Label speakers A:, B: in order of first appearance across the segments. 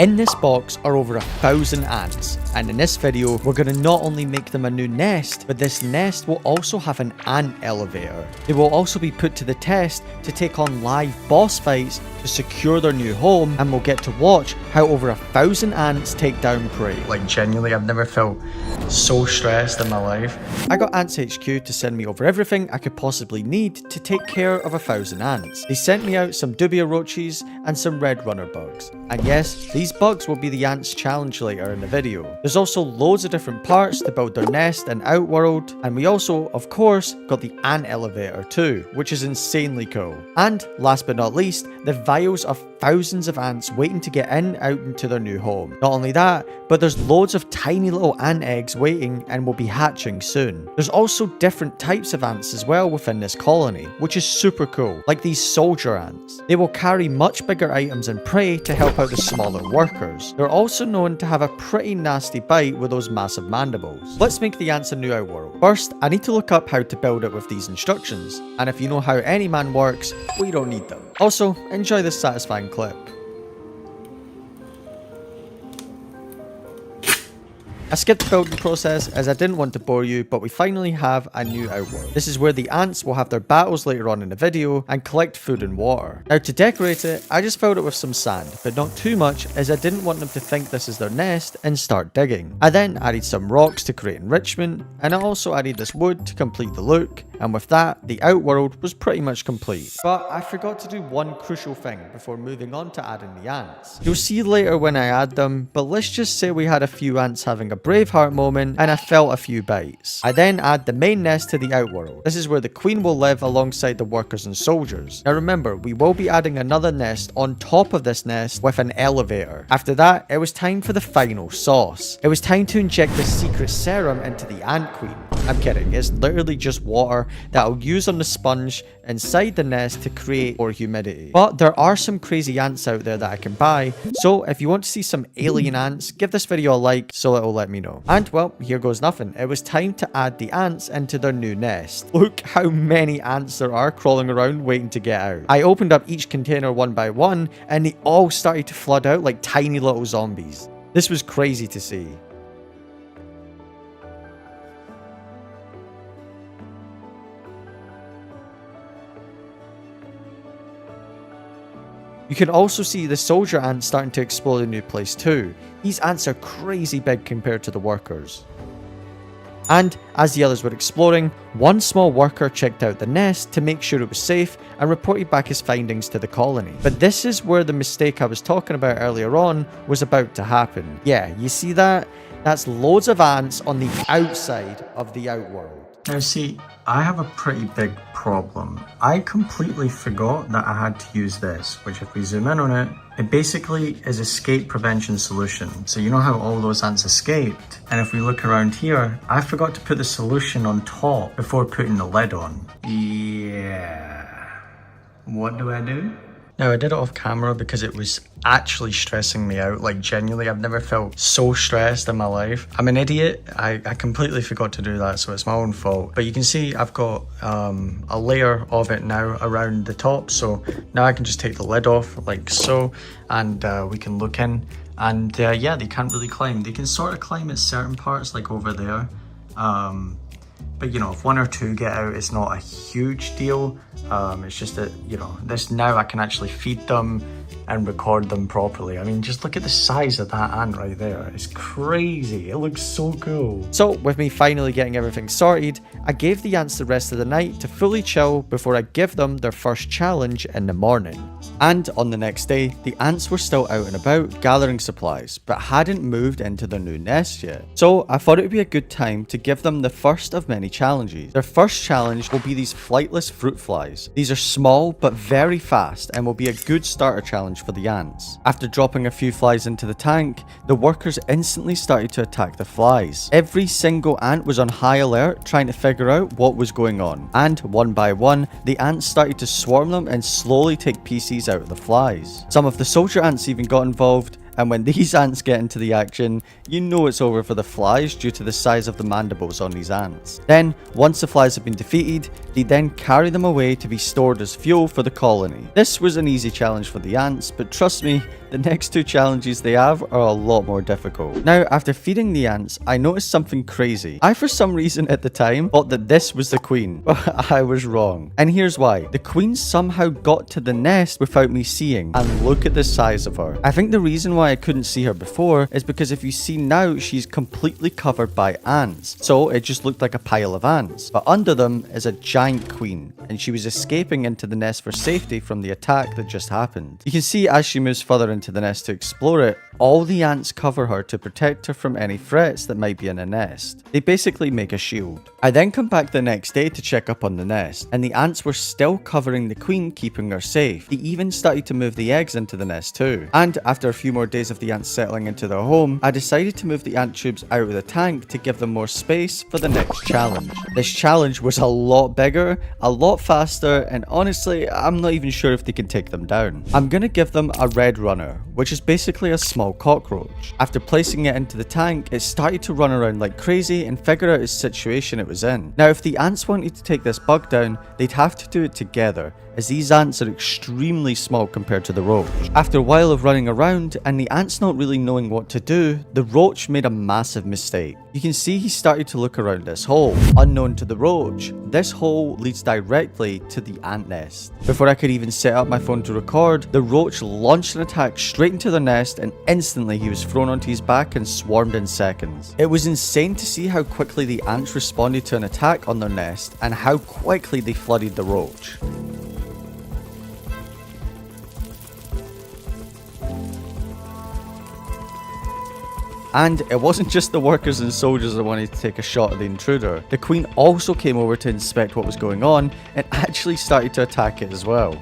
A: In this box are over 1,000 ants, and in this video we're going to not only make them a new nest, but this nest will also have an ant elevator. They will also be put to the test to take on live boss fights to secure their new home, and we'll get to watch how over 1,000 ants take down prey. Like genuinely, I've never felt so stressed in my life. I got Ants HQ to send me over everything I could possibly need to take care of 1,000 ants. They sent me out some dubia roaches and some red runner bugs. And yes, these bugs will be the ants challenge later in the video. There's also loads of different parts to build their nest and outworld, and we also, of course, got the ant elevator too, which is insanely cool. And last but not least, the vials of thousands of ants waiting to get out into their new home. Not only that, but there's loads of tiny little ant eggs waiting and will be hatching soon. There's also different types of ants as well within this colony, which is super cool, like these soldier ants. They will carry much bigger items and prey to help out the smaller workers. They're also known to have a pretty nasty bite with those massive mandibles. Let's make the ants a new outworld. First, I need to look up how to build it with these instructions, and if you know how any man works, we don't need them. Also, enjoy this satisfying clip. I skipped the building process as I didn't want to bore you, but we finally have a new outworld. This is where the ants will have their battles later on in the video and collect food and water. Now to decorate it, I just filled it with some sand, but not too much as I didn't want them to think this is their nest and start digging. I then added some rocks to create enrichment, and I also added this wood to complete the look, and with that, the outworld was pretty much complete. But I forgot to do one crucial thing before moving on to adding the ants. You'll see later when I add them, but let's just say we had a few ants having a Braveheart moment and I felt a few bites. I then add the main nest to the outworld. This is where the queen will live alongside the workers and soldiers. Now remember, we will be adding another nest on top of this nest with an elevator. After that, it was time for the final sauce. It was time to inject the secret serum into the ant queen. I'm kidding, it's literally just water that I'll use on the sponge inside the nest to create more humidity. But there are some crazy ants out there that I can buy, so if you want to see some alien ants, give this video a like so it'll let me know. And well, here goes nothing. It was time to add the ants into their new nest. Look how many ants there are crawling around waiting to get out. I opened up each container one by one and they all started to flood out like tiny little zombies. This was crazy to see. You can also see the soldier ants starting to explore the new place too. These ants are crazy big compared to the workers. And as the others were exploring, one small worker checked out the nest to make sure it was safe and reported back his findings to the colony. But this is where the mistake I was talking about earlier on was about to happen. Yeah, you see that? That's loads of ants on the outside of the outworld. Now see, I have a pretty big problem. I completely forgot that I had to use this, which if we zoom in on it, it basically is escape prevention solution. So you know how all those ants escaped? And if we look around here, I forgot to put the solution on top before putting the lid on. Yeah. What do I do? Now I did it off camera because it was actually stressing me out. Like genuinely, I've never felt so stressed in my life. I'm an idiot. I completely forgot to do that, so it's my own fault. But you can see I've got a layer of it now around the top, so now I can just take the lid off like so, and we can look in. And yeah, they can't really climb. They can sort of climb at certain parts, like over there. But you know, if one or two get out, it's not a huge deal. It's just that, you know, this now I can actually feed them and record them properly. I mean, just look at the size of that ant right there. It's crazy. It looks so cool. So with me finally getting everything sorted, I gave the ants the rest of the night to fully chill before I give them their first challenge in the morning. And on the next day, the ants were still out and about gathering supplies, but hadn't moved into their new nest yet. So I thought it would be a good time to give them the first of many challenges. Their first challenge will be these flightless fruit flies. These are small but very fast and will be a good starter challenge for the ants. After dropping a few flies into the tank, the workers instantly started to attack the flies. Every single ant was on high alert trying to figure out what was going on, and one by one, the ants started to swarm them and slowly take pieces out of the flies. Some of the soldier ants even got involved, and when these ants get into the action, you know it's over for the flies due to the size of the mandibles on these ants. Then, once the flies have been defeated, they then carry them away to be stored as fuel for the colony. This was an easy challenge for the ants, but trust me, the next two challenges they have are a lot more difficult. Now, after feeding the ants, I noticed something crazy. I, for some reason at the time, thought that this was the queen, but I was wrong. And here's why. The queen somehow got to the nest without me seeing, and look at the size of her. I think the reason why I couldn't see her before is because if you see now, she's completely covered by ants. So it just looked like a pile of ants. But under them is a giant queen, and she was escaping into the nest for safety from the attack that just happened. You can see as she moves further into the nest to explore it, all the ants cover her to protect her from any threats that might be in the nest. They basically make a shield. I then come back the next day to check up on the nest, and the ants were still covering the queen, keeping her safe. They even started to move the eggs into the nest too. And after a few more days of the ants settling into their home, I decided to move the ant tubes out of the tank to give them more space for the next challenge. This challenge was a lot bigger, a lot faster, and honestly, I'm not even sure if they can take them down. I'm gonna give them a red runner, which is basically a small cockroach. After placing it into the tank, it started to run around like crazy and figure out its situation it was in. Now, if the ants wanted to take this bug down, they'd have to do it together, as these ants are extremely small compared to the roach. After a while of running around and the ants not really knowing what to do, the roach made a massive mistake. You can see he started to look around this hole. Unknown to the roach, this hole leads directly to the ant nest. Before I could even set up my phone to record, the roach launched an attack straight into the nest, and instantly he was thrown onto his back and swarmed in seconds. It was insane to see how quickly the ants responded to an attack on their nest and how quickly they flooded the roach. And it wasn't just the workers and soldiers that wanted to take a shot at the intruder. The queen also came over to inspect what was going on and actually started to attack it as well.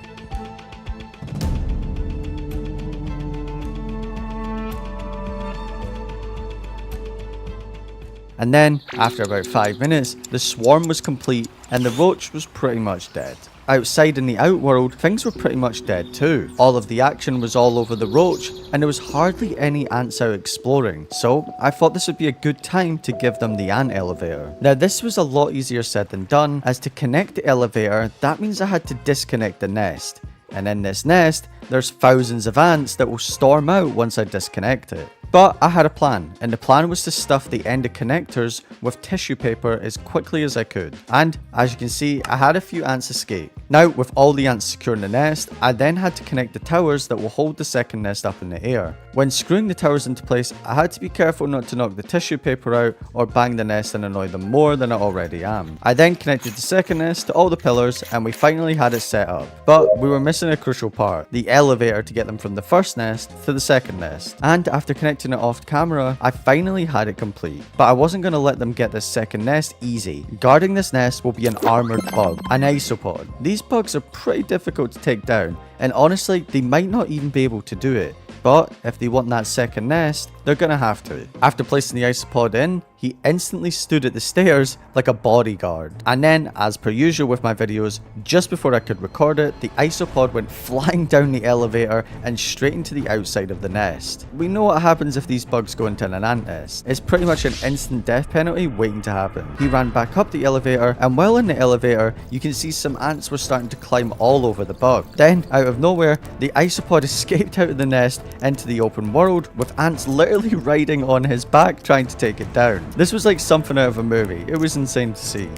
A: And then, after about 5 minutes, the swarm was complete and the roach was pretty much dead. Outside in the outworld, things were pretty much dead too. All of the action was all over the roach, and there was hardly any ants out exploring, so I thought this would be a good time to give them the ant elevator. Now, this was a lot easier said than done, as to connect the elevator, that means I had to disconnect the nest. And in this nest, there's thousands of ants that will storm out once I disconnect it. But I had a plan, and the plan was to stuff the end of connectors with tissue paper as quickly as I could. And as you can see, I had a few ants escape. Now, with all the ants secure in the nest, I then had to connect the towers that will hold the second nest up in the air. When screwing the towers into place, I had to be careful not to knock the tissue paper out or bang the nest and annoy them more than I already am. I then connected the second nest to all the pillars, and we finally had it set up. But we were missing a crucial part, the elevator to get them from the first nest to the second nest. And after connecting it off camera, I finally had it complete. But I wasn't going to let them get this second nest easy. Guarding this nest will be an armored bug, an isopod. These bugs are pretty difficult to take down, and honestly, they might not even be able to do it. But if they want that second nest, they're gonna have to. After placing the isopod in, he instantly stood at the stairs like a bodyguard. And then, as per usual with my videos, just before I could record it, the isopod went flying down the elevator and straight into the outside of the nest. We know what happens if these bugs go into an ant nest. It's pretty much an instant death penalty waiting to happen. He ran back up the elevator, and while in the elevator, you can see some ants were starting to climb all over the bug. Then, out of nowhere, the isopod escaped out of the nest into the open world, with ants literally riding on his back trying to take it down. This was like something out of a movie. It was insane to see.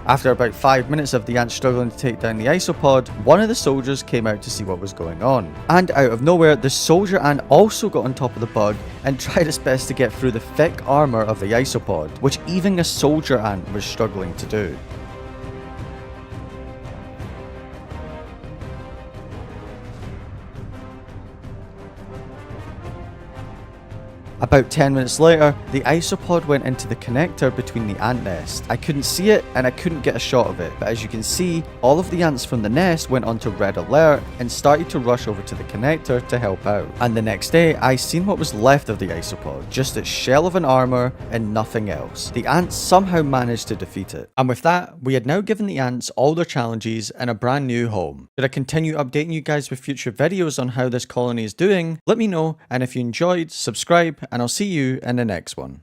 A: After about 5 minutes of the ants struggling to take down the isopod, one of the soldiers came out to see what was going on. And out of nowhere, the soldier ant also got on top of the bug and tried its best to get through the thick armor of the isopod, which even a soldier ant was struggling to do. About 10 minutes later, the isopod went into the connector between the ant nest. I couldn't see it and I couldn't get a shot of it, but as you can see, all of the ants from the nest went onto red alert and started to rush over to the connector to help out. And the next day, I seen what was left of the isopod, just its shell of an armor and nothing else. The ants somehow managed to defeat it. And with that, we had now given the ants all their challenges and a brand new home. Should I continue updating you guys with future videos on how this colony is doing? Let me know, and if you enjoyed, subscribe, and I'll see you in the next one.